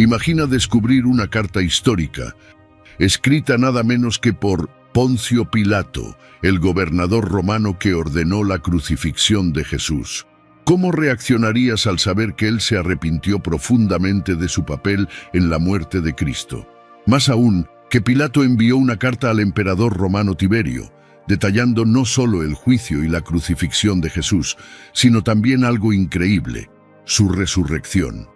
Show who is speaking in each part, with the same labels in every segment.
Speaker 1: Imagina descubrir una carta histórica, escrita nada menos que por Poncio Pilato, el gobernador romano que ordenó la crucifixión de Jesús. ¿Cómo reaccionarías al saber que él se arrepintió profundamente de su papel en la muerte de Cristo? Más aún, que Pilato envió una carta al emperador romano Tiberio, detallando no solo el juicio y la crucifixión de Jesús, sino también algo increíble, su resurrección.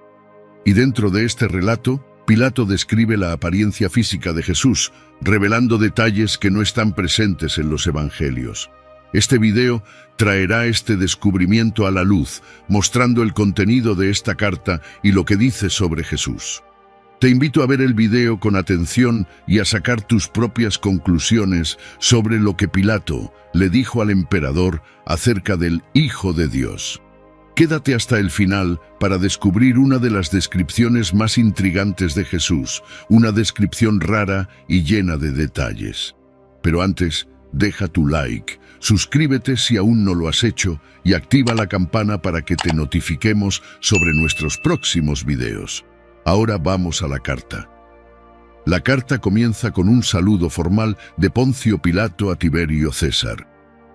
Speaker 1: Y dentro de este relato, Pilato describe la apariencia física de Jesús, revelando detalles que no están presentes en los evangelios. Este video traerá este descubrimiento a la luz, mostrando el contenido de esta carta y lo que dice sobre Jesús. Te invito a ver el video con atención y a sacar tus propias conclusiones sobre lo que Pilato le dijo al emperador acerca del Hijo de Dios. Quédate hasta el final para descubrir una de las descripciones más intrigantes de Jesús, una descripción rara y llena de detalles. Pero antes, deja tu like, suscríbete si aún no lo has hecho y activa la campana para que te notifiquemos sobre nuestros próximos videos. Ahora vamos a la carta. La carta comienza con un saludo formal de Poncio Pilato a Tiberio César.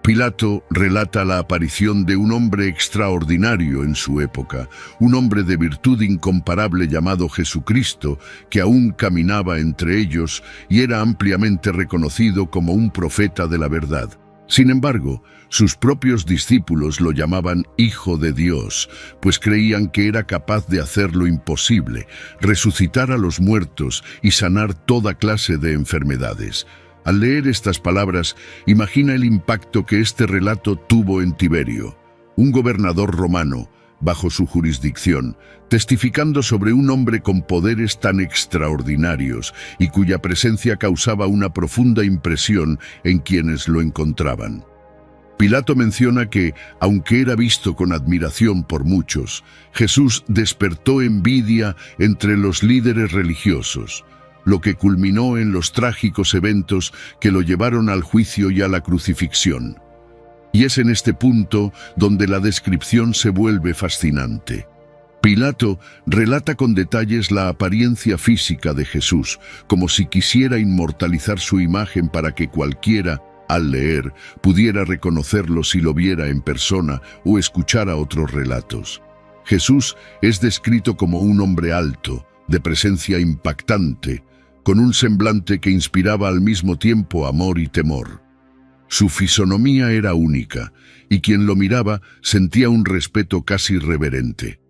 Speaker 1: Pilato relata la aparición de un hombre extraordinario en su época, un hombre de virtud incomparable llamado Jesucristo, que aún caminaba entre ellos y era ampliamente reconocido como un profeta de la verdad. Sin embargo, sus propios discípulos lo llamaban Hijo de Dios, pues creían que era capaz de hacer lo imposible, resucitar a los muertos y sanar toda clase de enfermedades. Al leer estas palabras, imagina el impacto que este relato tuvo en Tiberio, un gobernador romano, bajo su jurisdicción, testificando sobre un hombre con poderes tan extraordinarios y cuya presencia causaba una profunda impresión en quienes lo encontraban. Pilato menciona que, aunque era visto con admiración por muchos, Jesús despertó envidia entre los líderes religiosos, lo que culminó en los trágicos eventos que lo llevaron al juicio y a la crucifixión. Y es en este punto donde la descripción se vuelve fascinante. Pilato relata con detalles la apariencia física de Jesús, como si quisiera inmortalizar su imagen para que cualquiera, al leer, pudiera reconocerlo si lo viera en persona o escuchara otros relatos. Jesús es descrito como un hombre alto, de presencia impactante, con un semblante que inspiraba al mismo tiempo amor y temor. Su fisonomía era única, y quien lo miraba sentía un respeto casi reverente.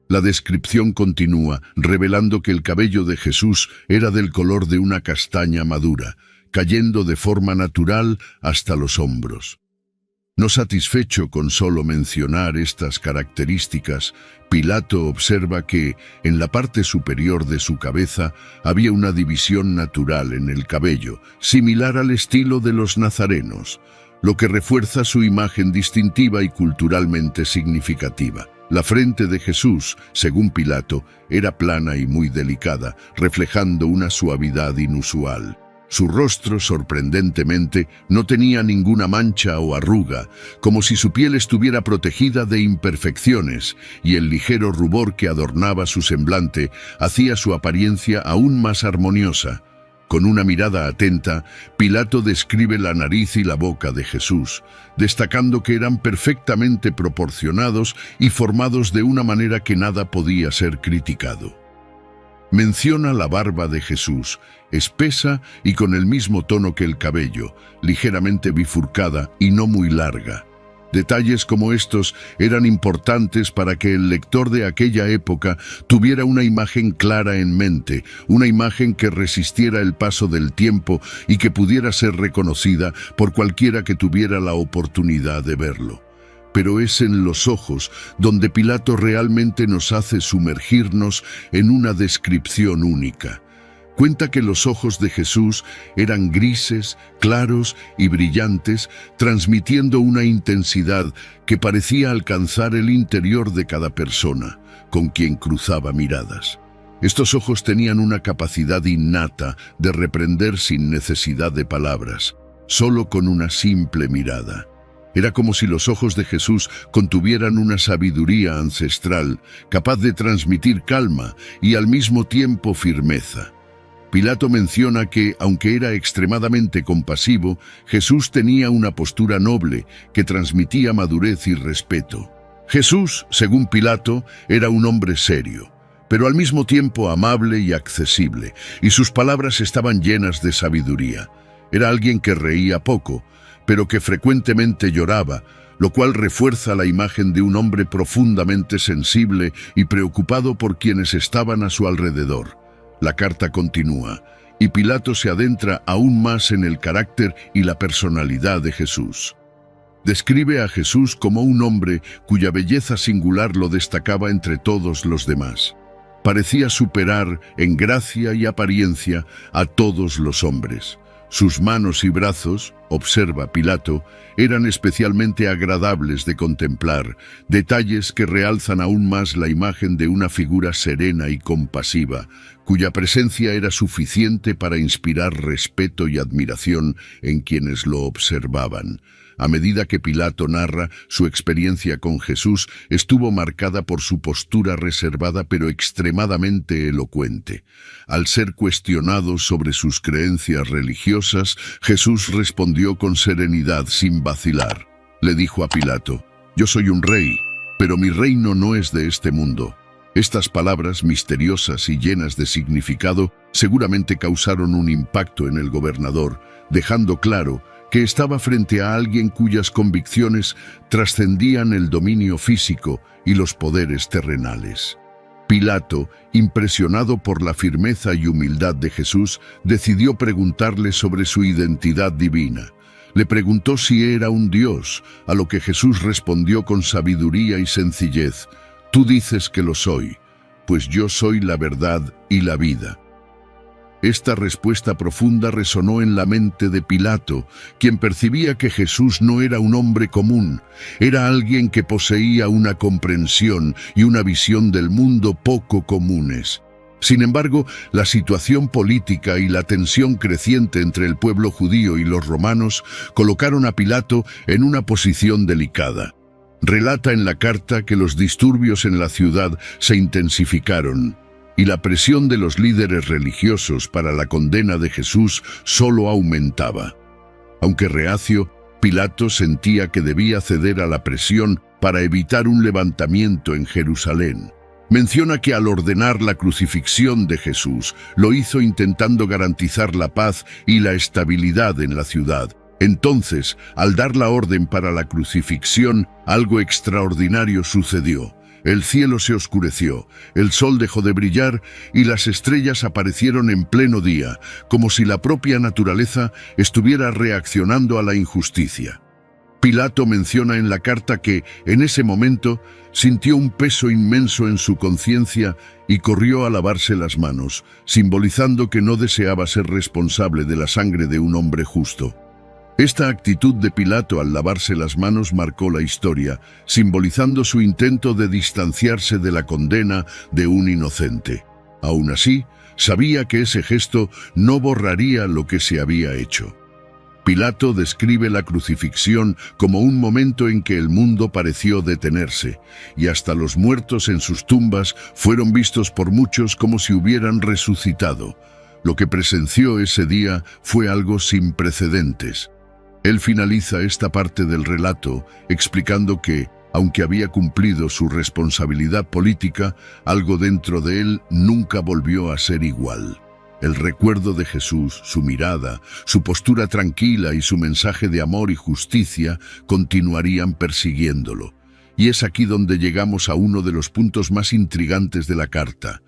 Speaker 1: La descripción continúa, revelando que el cabello de Jesús era del color de una castaña madura, cayendo de forma natural hasta los hombros. No satisfecho con solo mencionar estas características, Pilato observa que, en la parte superior de su cabeza, había una división natural en el cabello, similar al estilo de los nazarenos, lo que refuerza su imagen distintiva y culturalmente significativa. La frente de Jesús, según Pilato, era plana y muy delicada, reflejando una suavidad inusual. Su rostro, sorprendentemente, no tenía ninguna mancha o arruga, como si su piel estuviera protegida de imperfecciones, y el ligero rubor que adornaba su semblante hacía su apariencia aún más armoniosa. Con una mirada atenta, Pilato describe la nariz y la boca de Jesús, destacando que eran perfectamente proporcionados y formados de una manera que nada podía ser criticado. Menciona la barba de Jesús, espesa y con el mismo tono que el cabello, ligeramente bifurcada y no muy larga. Detalles como estos eran importantes para que el lector de aquella época tuviera una imagen clara en mente, una imagen que resistiera el paso del tiempo y que pudiera ser reconocida por cualquiera que tuviera la oportunidad de verlo. Pero es en los ojos donde Pilato realmente nos hace sumergirnos en una descripción única. Cuenta que los ojos de Jesús eran grises, claros y brillantes, transmitiendo una intensidad que parecía alcanzar el interior de cada persona con quien cruzaba miradas. Estos ojos tenían una capacidad innata de reprender sin necesidad de palabras, solo con una simple mirada. Era como si los ojos de Jesús contuvieran una sabiduría ancestral, capaz de transmitir calma y al mismo tiempo firmeza. Pilato menciona que, aunque era extremadamente compasivo, Jesús tenía una postura noble que transmitía madurez y respeto. Jesús, según Pilato, era un hombre serio, pero al mismo tiempo amable y accesible, y sus palabras estaban llenas de sabiduría. Era alguien que reía poco, pero que frecuentemente lloraba, lo cual refuerza la imagen de un hombre profundamente sensible y preocupado por quienes estaban a su alrededor. La carta continúa, y Pilato se adentra aún más en el carácter y la personalidad de Jesús. Describe a Jesús como un hombre cuya belleza singular lo destacaba entre todos los demás. Parecía superar en gracia y apariencia a todos los hombres. Sus manos y brazos, observa Pilato, eran especialmente agradables de contemplar, detalles que realzan aún más la imagen de una figura serena y compasiva, cuya presencia era suficiente para inspirar respeto y admiración en quienes lo observaban. A medida que Pilato narra, su experiencia con Jesús estuvo marcada por su postura reservada pero extremadamente elocuente. Al ser cuestionado sobre sus creencias religiosas, Jesús respondió con serenidad sin vacilar. Le dijo a Pilato: «Yo soy un rey, pero mi reino no es de este mundo». Estas palabras misteriosas y llenas de significado seguramente causaron un impacto en el gobernador, dejando claro que estaba frente a alguien cuyas convicciones trascendían el dominio físico y los poderes terrenales. Pilato, impresionado por la firmeza y humildad de Jesús, decidió preguntarle sobre su identidad divina. Le preguntó si era un Dios, a lo que Jesús respondió con sabiduría y sencillez: «Tú dices que lo soy, pues yo soy la verdad y la vida». Esta respuesta profunda resonó en la mente de Pilato, quien percibía que Jesús no era un hombre común, era alguien que poseía una comprensión y una visión del mundo poco comunes. Sin embargo, la situación política y la tensión creciente entre el pueblo judío y los romanos colocaron a Pilato en una posición delicada. Relata en la carta que los disturbios en la ciudad se intensificaron, y la presión de los líderes religiosos para la condena de Jesús solo aumentaba. Aunque reacio, Pilato sentía que debía ceder a la presión para evitar un levantamiento en Jerusalén. Menciona que al ordenar la crucifixión de Jesús, lo hizo intentando garantizar la paz y la estabilidad en la ciudad. Entonces, al dar la orden para la crucifixión, algo extraordinario sucedió. El cielo se oscureció, el sol dejó de brillar y las estrellas aparecieron en pleno día, como si la propia naturaleza estuviera reaccionando a la injusticia. Pilato menciona en la carta que, en ese momento, sintió un peso inmenso en su conciencia y corrió a lavarse las manos, simbolizando que no deseaba ser responsable de la sangre de un hombre justo. Esta actitud de Pilato al lavarse las manos marcó la historia, simbolizando su intento de distanciarse de la condena de un inocente. Aún así, sabía que ese gesto no borraría lo que se había hecho. Pilato describe la crucifixión como un momento en que el mundo pareció detenerse, y hasta los muertos en sus tumbas fueron vistos por muchos como si hubieran resucitado. Lo que presenció ese día fue algo sin precedentes. Él finaliza esta parte del relato explicando que, aunque había cumplido su responsabilidad política, algo dentro de él nunca volvió a ser igual. El recuerdo de Jesús, su mirada, su postura tranquila y su mensaje de amor y justicia continuarían persiguiéndolo. Y es aquí donde llegamos a uno de los puntos más intrigantes de la carta.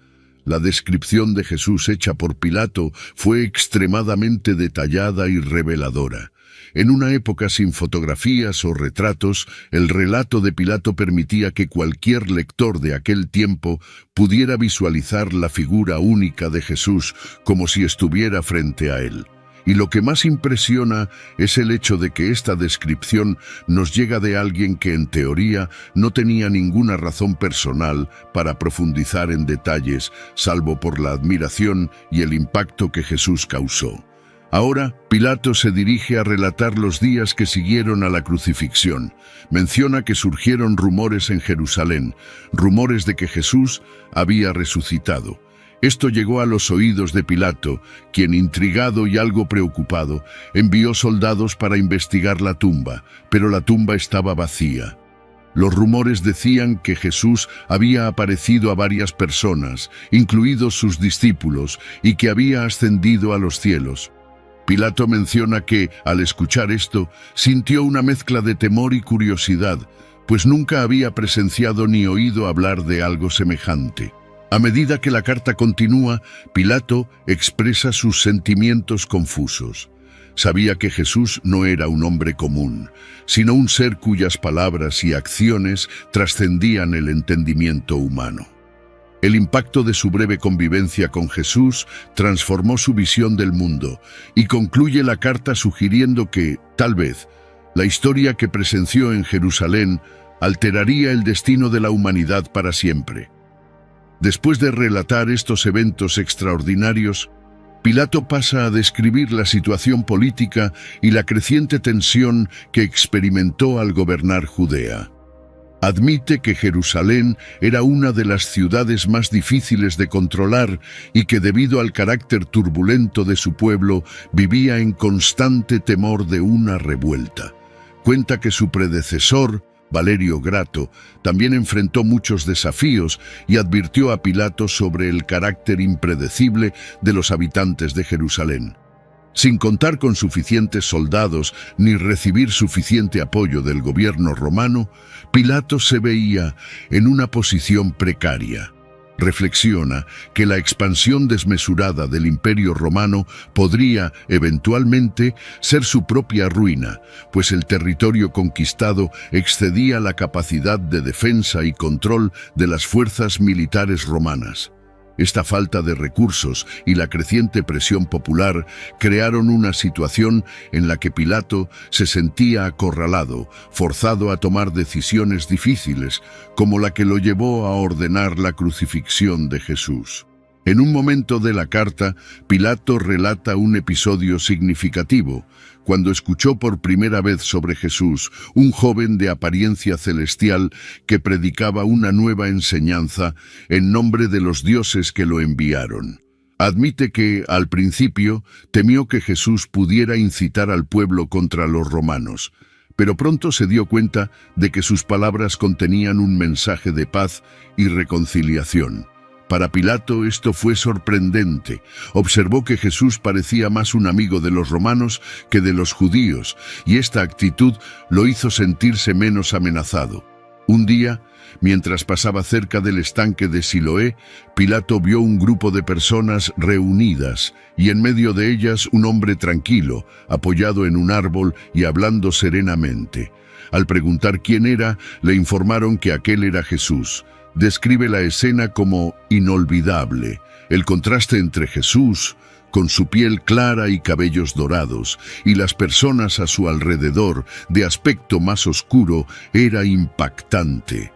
Speaker 1: La descripción de Jesús hecha por Pilato fue extremadamente detallada y reveladora. En una época sin fotografías o retratos, el relato de Pilato permitía que cualquier lector de aquel tiempo pudiera visualizar la figura única de Jesús como si estuviera frente a él. Y lo que más impresiona es el hecho de que esta descripción nos llega de alguien que en teoría no tenía ninguna razón personal para profundizar en detalles, salvo por la admiración y el impacto que Jesús causó. Ahora, Pilato se dirige a relatar los días que siguieron a la crucifixión. Menciona que surgieron rumores en Jerusalén, rumores de que Jesús había resucitado. Esto llegó a los oídos de Pilato, quien, intrigado y algo preocupado, envió soldados para investigar la tumba, pero la tumba estaba vacía. Los rumores decían que Jesús había aparecido a varias personas, incluidos sus discípulos, y que había ascendido a los cielos. Pilato menciona que, al escuchar esto, sintió una mezcla de temor y curiosidad, pues nunca había presenciado ni oído hablar de algo semejante. A medida que la carta continúa, Pilato expresa sus sentimientos confusos. Sabía que Jesús no era un hombre común, sino un ser cuyas palabras y acciones trascendían el entendimiento humano. El impacto de su breve convivencia con Jesús transformó su visión del mundo y concluye la carta sugiriendo que, tal vez, la historia que presenció en Jerusalén alteraría el destino de la humanidad para siempre. Después de relatar estos eventos extraordinarios, Pilato pasa a describir la situación política y la creciente tensión que experimentó al gobernar Judea. Admite que Jerusalén era una de las ciudades más difíciles de controlar y que debido al carácter turbulento de su pueblo vivía en constante temor de una revuelta. Cuenta que su predecesor, Valerio Grato, también enfrentó muchos desafíos y advirtió a Pilato sobre el carácter impredecible de los habitantes de Jerusalén. Sin contar con suficientes soldados ni recibir suficiente apoyo del gobierno romano, Pilato se veía en una posición precaria. Reflexiona que la expansión desmesurada del Imperio Romano podría, eventualmente, ser su propia ruina, pues el territorio conquistado excedía la capacidad de defensa y control de las fuerzas militares romanas. Esta falta de recursos y la creciente presión popular crearon una situación en la que Pilato se sentía acorralado, forzado a tomar decisiones difíciles, como la que lo llevó a ordenar la crucifixión de Jesús. En un momento de la carta, Pilato relata un episodio significativo, cuando escuchó por primera vez sobre Jesús, un joven de apariencia celestial que predicaba una nueva enseñanza en nombre de los dioses que lo enviaron. Admite que, al principio, temió que Jesús pudiera incitar al pueblo contra los romanos, pero pronto se dio cuenta de que sus palabras contenían un mensaje de paz y reconciliación. Para Pilato esto fue sorprendente. Observó que Jesús parecía más un amigo de los romanos que de los judíos, y esta actitud lo hizo sentirse menos amenazado. Un día, mientras pasaba cerca del estanque de Siloé, Pilato vio un grupo de personas reunidas, y en medio de ellas un hombre tranquilo, apoyado en un árbol y hablando serenamente. Al preguntar quién era, le informaron que aquel era Jesús. Describe la escena como inolvidable. El contraste entre Jesús, con su piel clara y cabellos dorados, y las personas a su alrededor, de aspecto más oscuro, era impactante.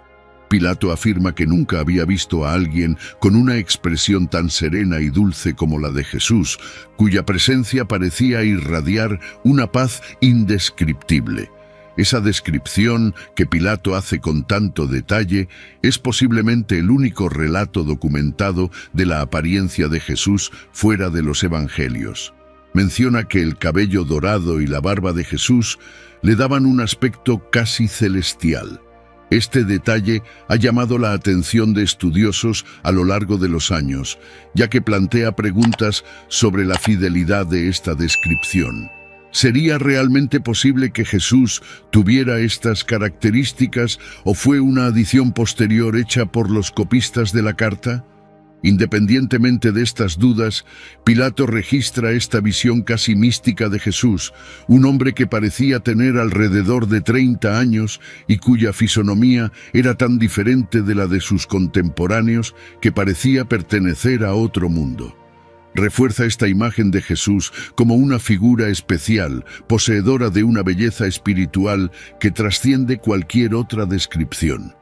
Speaker 1: Pilato afirma que nunca había visto a alguien con una expresión tan serena y dulce como la de Jesús, cuya presencia parecía irradiar una paz indescriptible. Esa descripción que Pilato hace con tanto detalle es posiblemente el único relato documentado de la apariencia de Jesús fuera de los evangelios. Menciona que el cabello dorado y la barba de Jesús le daban un aspecto casi celestial. Este detalle ha llamado la atención de estudiosos a lo largo de los años, ya que plantea preguntas sobre la fidelidad de esta descripción. ¿Sería realmente posible que Jesús tuviera estas características o fue una adición posterior hecha por los copistas de la carta? Independientemente de estas dudas, Pilato registra esta visión casi mística de Jesús, un hombre que parecía tener alrededor de 30 años y cuya fisonomía era tan diferente de la de sus contemporáneos que parecía pertenecer a otro mundo. Refuerza esta imagen de Jesús como una figura especial, poseedora de una belleza espiritual que trasciende cualquier otra descripción.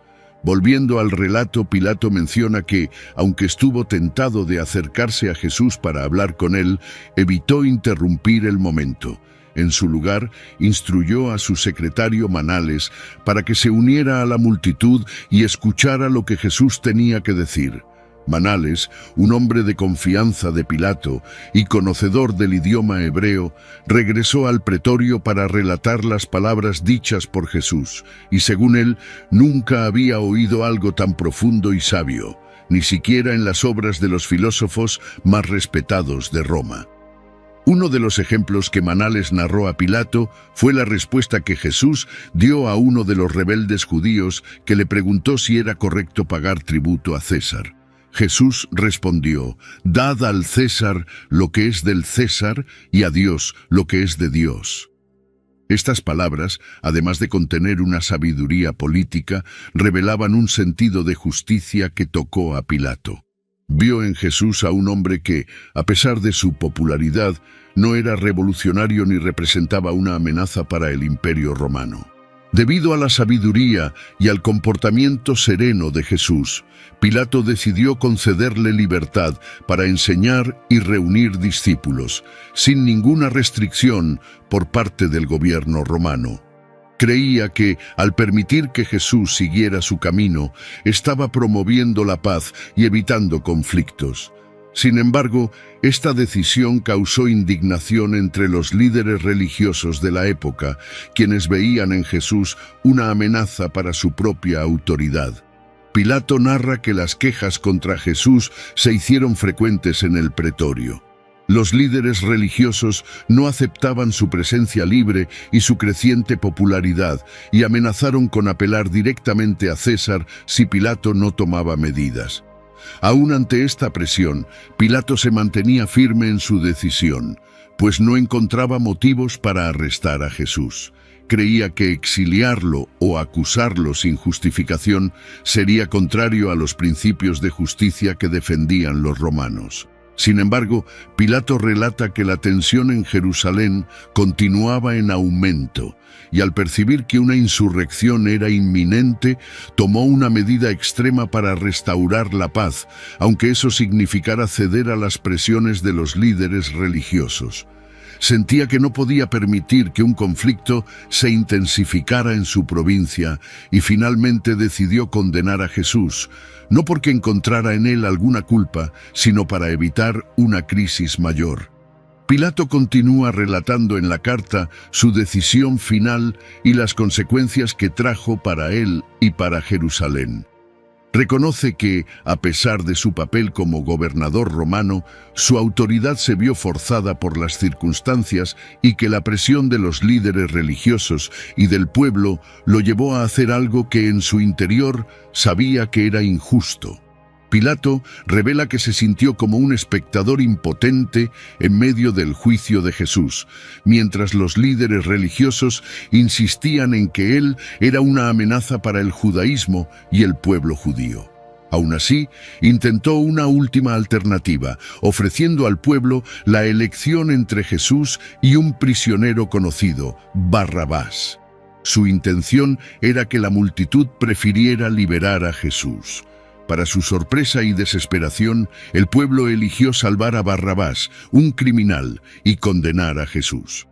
Speaker 1: Volviendo al relato, Pilato menciona que, aunque estuvo tentado de acercarse a Jesús para hablar con él, evitó interrumpir el momento. En su lugar, instruyó a su secretario Manales para que se uniera a la multitud y escuchara lo que Jesús tenía que decir. Manales, un hombre de confianza de Pilato y conocedor del idioma hebreo, regresó al pretorio para relatar las palabras dichas por Jesús, y según él, nunca había oído algo tan profundo y sabio, ni siquiera en las obras de los filósofos más respetados de Roma. Uno de los ejemplos que Manales narró a Pilato fue la respuesta que Jesús dio a uno de los rebeldes judíos que le preguntó si era correcto pagar tributo a César. Jesús respondió: «Dad al César lo que es del César y a Dios lo que es de Dios». Estas palabras, además de contener una sabiduría política, revelaban un sentido de justicia que tocó a Pilato. Vio en Jesús a un hombre que, a pesar de su popularidad, no era revolucionario ni representaba una amenaza para el Imperio Romano. Debido a la sabiduría y al comportamiento sereno de Jesús, Pilato decidió concederle libertad para enseñar y reunir discípulos, sin ninguna restricción por parte del gobierno romano. Creía que, al permitir que Jesús siguiera su camino, estaba promoviendo la paz y evitando conflictos. Sin embargo, esta decisión causó indignación entre los líderes religiosos de la época, quienes veían en Jesús una amenaza para su propia autoridad. Pilato narra que las quejas contra Jesús se hicieron frecuentes en el pretorio. Los líderes religiosos no aceptaban su presencia libre y su creciente popularidad, y amenazaron con apelar directamente a César si Pilato no tomaba medidas. Aún ante esta presión, Pilato se mantenía firme en su decisión, pues no encontraba motivos para arrestar a Jesús. Creía que exiliarlo o acusarlo sin justificación sería contrario a los principios de justicia que defendían los romanos. Sin embargo, Pilato relata que la tensión en Jerusalén continuaba en aumento, y al percibir que una insurrección era inminente, tomó una medida extrema para restaurar la paz, aunque eso significara ceder a las presiones de los líderes religiosos. Sentía que no podía permitir que un conflicto se intensificara en su provincia y finalmente decidió condenar a Jesús, no porque encontrara en él alguna culpa, sino para evitar una crisis mayor. Pilato continúa relatando en la carta su decisión final y las consecuencias que trajo para él y para Jerusalén. Reconoce que, a pesar de su papel como gobernador romano, su autoridad se vio forzada por las circunstancias y que la presión de los líderes religiosos y del pueblo lo llevó a hacer algo que en su interior sabía que era injusto. Pilato revela que se sintió como un espectador impotente en medio del juicio de Jesús, mientras los líderes religiosos insistían en que él era una amenaza para el judaísmo y el pueblo judío. Aún así, intentó una última alternativa, ofreciendo al pueblo la elección entre Jesús y un prisionero conocido, Barrabás. Su intención era que la multitud prefiriera liberar a Jesús. Para su sorpresa y desesperación, el pueblo eligió salvar a Barrabás, un criminal, y condenar a Jesús.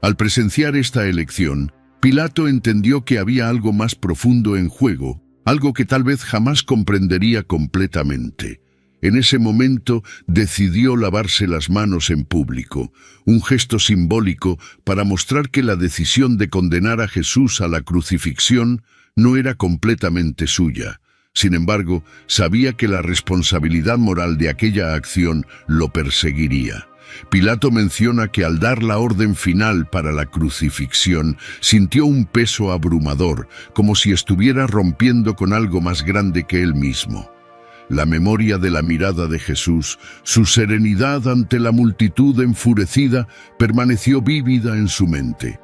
Speaker 1: Al presenciar esta elección, Pilato entendió que había algo más profundo en juego, algo que tal vez jamás comprendería completamente. En ese momento decidió lavarse las manos en público, un gesto simbólico para mostrar que la decisión de condenar a Jesús a la crucifixión no era completamente suya. Sin embargo, sabía que la responsabilidad moral de aquella acción lo perseguiría. Pilato menciona que al dar la orden final para la crucifixión, sintió un peso abrumador, como si estuviera rompiendo con algo más grande que él mismo. La memoria de la mirada de Jesús, su serenidad ante la multitud enfurecida, permaneció vívida en su mente.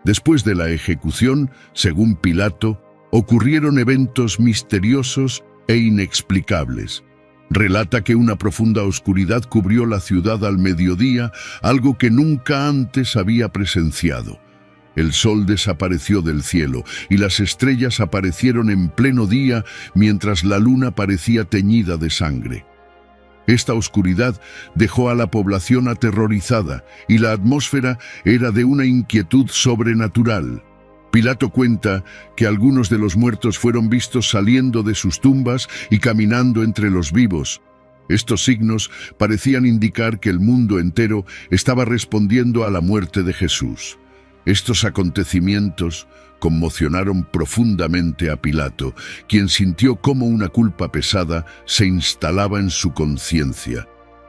Speaker 1: Después de la ejecución, según Pilato, ocurrieron eventos misteriosos e inexplicables. Relata que una profunda oscuridad cubrió la ciudad al mediodía, algo que nunca antes había presenciado. El sol desapareció del cielo y las estrellas aparecieron en pleno día mientras la luna parecía teñida de sangre. Esta oscuridad dejó a la población aterrorizada y la atmósfera era de una inquietud sobrenatural. Pilato cuenta que algunos de los muertos fueron vistos saliendo de sus tumbas y caminando entre los vivos. Estos signos parecían indicar que el mundo entero estaba respondiendo a la muerte de Jesús. Estos acontecimientos conmocionaron profundamente a Pilato, quien sintió cómo una culpa pesada se instalaba en su conciencia.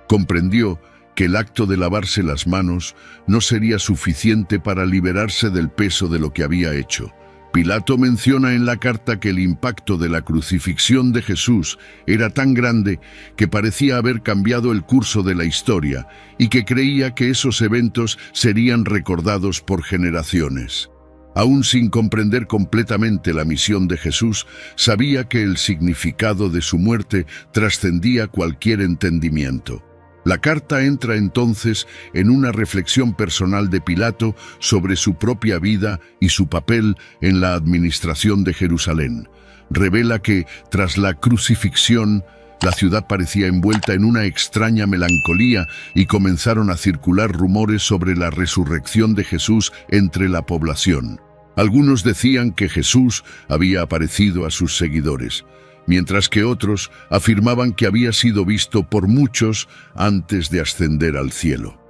Speaker 1: Comprendió que el acto de lavarse las manos no sería suficiente para liberarse del peso de lo que había hecho. Pilato menciona en la carta que el impacto de la crucifixión de Jesús era tan grande que parecía haber cambiado el curso de la historia y que creía que esos eventos serían recordados por generaciones. Aún sin comprender completamente la misión de Jesús, sabía que el significado de su muerte trascendía cualquier entendimiento. La carta entra entonces en una reflexión personal de Pilato sobre su propia vida y su papel en la administración de Jerusalén. Revela que, tras la crucifixión, la ciudad parecía envuelta en una extraña melancolía y comenzaron a circular rumores sobre la resurrección de Jesús entre la población. Algunos decían que Jesús había aparecido a sus seguidores, mientras que otros afirmaban que había sido visto por muchos antes de ascender al cielo.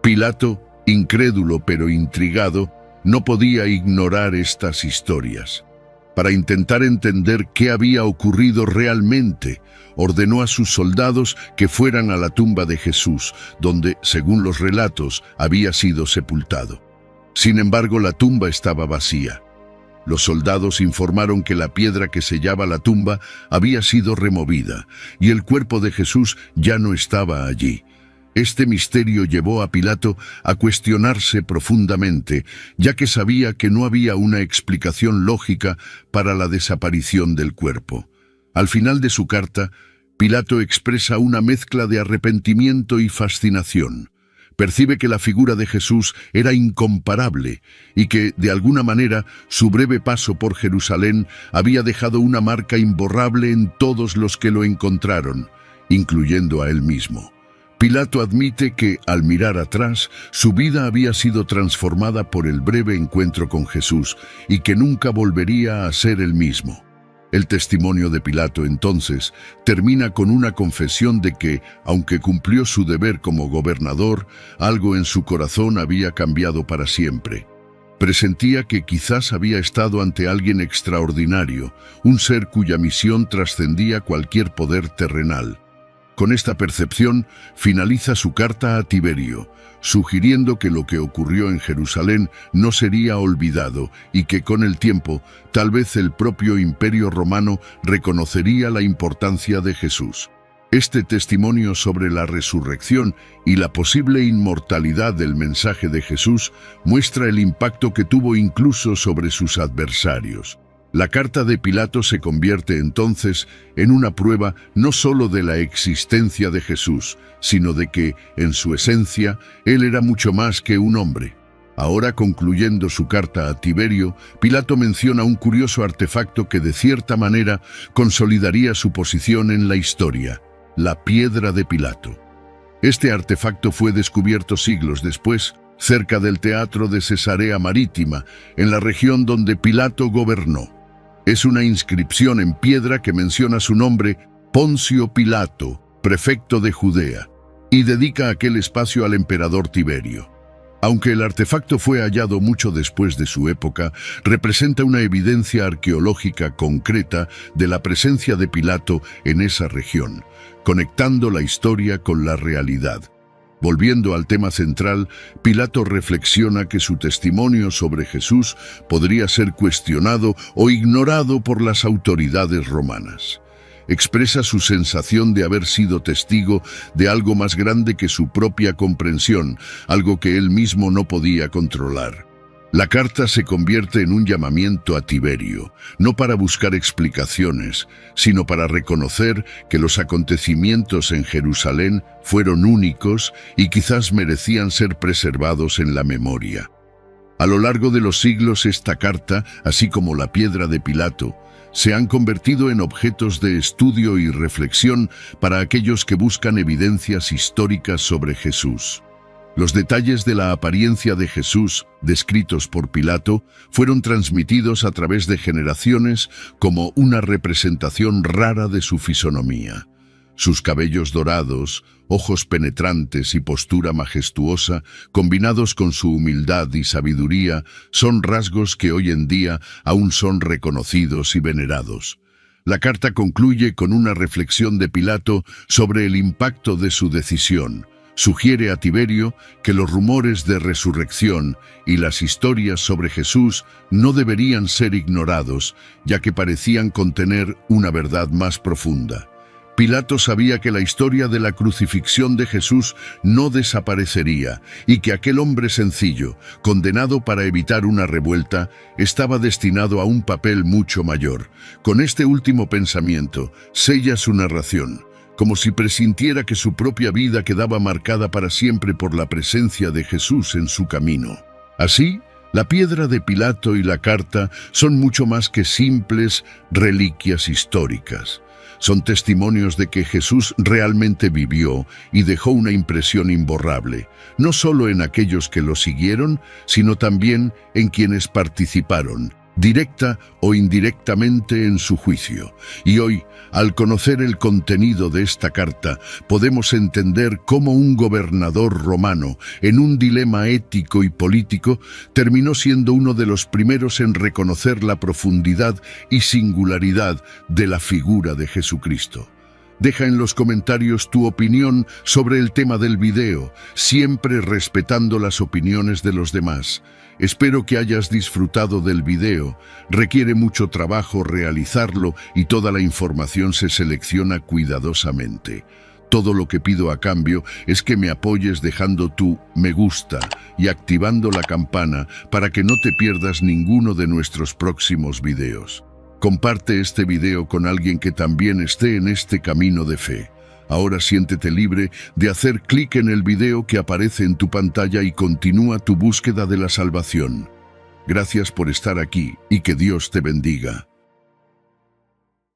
Speaker 1: Pilato, incrédulo pero intrigado, no podía ignorar estas historias. Para intentar entender qué había ocurrido realmente, ordenó a sus soldados que fueran a la tumba de Jesús, donde, según los relatos, había sido sepultado. Sin embargo, la tumba estaba vacía. Los soldados informaron que la piedra que sellaba la tumba había sido removida y el cuerpo de Jesús ya no estaba allí. Este misterio llevó a Pilato a cuestionarse profundamente, ya que sabía que no había una explicación lógica para la desaparición del cuerpo. Al final de su carta, Pilato expresa una mezcla de arrepentimiento y fascinación. Percibe que la figura de Jesús era incomparable y que, de alguna manera, su breve paso por Jerusalén había dejado una marca imborrable en todos los que lo encontraron, incluyendo a él mismo. Pilato admite que, al mirar atrás, su vida había sido transformada por el breve encuentro con Jesús y que nunca volvería a ser el mismo. El testimonio de Pilato, entonces, termina con una confesión de que, aunque cumplió su deber como gobernador, algo en su corazón había cambiado para siempre. Presentía que quizás había estado ante alguien extraordinario, un ser cuya misión trascendía cualquier poder terrenal. Con esta percepción, finaliza su carta a Tiberio, sugiriendo que lo que ocurrió en Jerusalén no sería olvidado y que con el tiempo, tal vez el propio Imperio Romano reconocería la importancia de Jesús. Este testimonio sobre la resurrección y la posible inmortalidad del mensaje de Jesús muestra el impacto que tuvo incluso sobre sus adversarios. La carta de Pilato se convierte entonces en una prueba no solo de la existencia de Jesús, sino de que, en su esencia, él era mucho más que un hombre. Ahora, concluyendo su carta a Tiberio, Pilato menciona un curioso artefacto que de cierta manera consolidaría su posición en la historia: la piedra de Pilato. Este artefacto fue descubierto siglos después, cerca del teatro de Cesarea Marítima, en la región donde Pilato gobernó. Es una inscripción en piedra que menciona su nombre, Poncio Pilato, prefecto de Judea, y dedica aquel espacio al emperador Tiberio. Aunque el artefacto fue hallado mucho después de su época, representa una evidencia arqueológica concreta de la presencia de Pilato en esa región, conectando la historia con la realidad. Volviendo al tema central, Pilato reflexiona que su testimonio sobre Jesús podría ser cuestionado o ignorado por las autoridades romanas. Expresa su sensación de haber sido testigo de algo más grande que su propia comprensión, algo que él mismo no podía controlar. La carta se convierte en un llamamiento a Tiberio, no para buscar explicaciones, sino para reconocer que los acontecimientos en Jerusalén fueron únicos y quizás merecían ser preservados en la memoria. A lo largo de los siglos esta carta, así como la piedra de Pilato, se han convertido en objetos de estudio y reflexión para aquellos que buscan evidencias históricas sobre Jesús. Los detalles de la apariencia de Jesús, descritos por Pilato, fueron transmitidos a través de generaciones como una representación rara de su fisonomía. Sus cabellos dorados, ojos penetrantes y postura majestuosa, combinados con su humildad y sabiduría, son rasgos que hoy en día aún son reconocidos y venerados. La carta concluye con una reflexión de Pilato sobre el impacto de su decisión. Sugiere a Tiberio que los rumores de resurrección y las historias sobre Jesús no deberían ser ignorados, ya que parecían contener una verdad más profunda. Pilato sabía que la historia de la crucifixión de Jesús no desaparecería y que aquel hombre sencillo, condenado para evitar una revuelta, estaba destinado a un papel mucho mayor. Con este último pensamiento, sella su narración, como si presintiera que su propia vida quedaba marcada para siempre por la presencia de Jesús en su camino. Así, la piedra de Pilato y la carta son mucho más que simples reliquias históricas. Son testimonios de que Jesús realmente vivió y dejó una impresión imborrable, no solo en aquellos que lo siguieron, sino también en quienes participaron, directa o indirectamente, en su juicio. Y hoy, al conocer el contenido de esta carta, podemos entender cómo un gobernador romano, en un dilema ético y político, terminó siendo uno de los primeros en reconocer la profundidad y singularidad de la figura de Jesucristo. Deja en los comentarios tu opinión sobre el tema del video, siempre respetando las opiniones de los demás. Espero que hayas disfrutado del video. Requiere mucho trabajo realizarlo y toda la información se selecciona cuidadosamente. Todo lo que pido a cambio es que me apoyes dejando tu me gusta y activando la campana para que no te pierdas ninguno de nuestros próximos videos. Comparte este video con alguien que también esté en este camino de fe. Ahora siéntete libre de hacer clic en el video que aparece en tu pantalla y continúa tu búsqueda de la salvación. Gracias por estar aquí y que Dios te bendiga.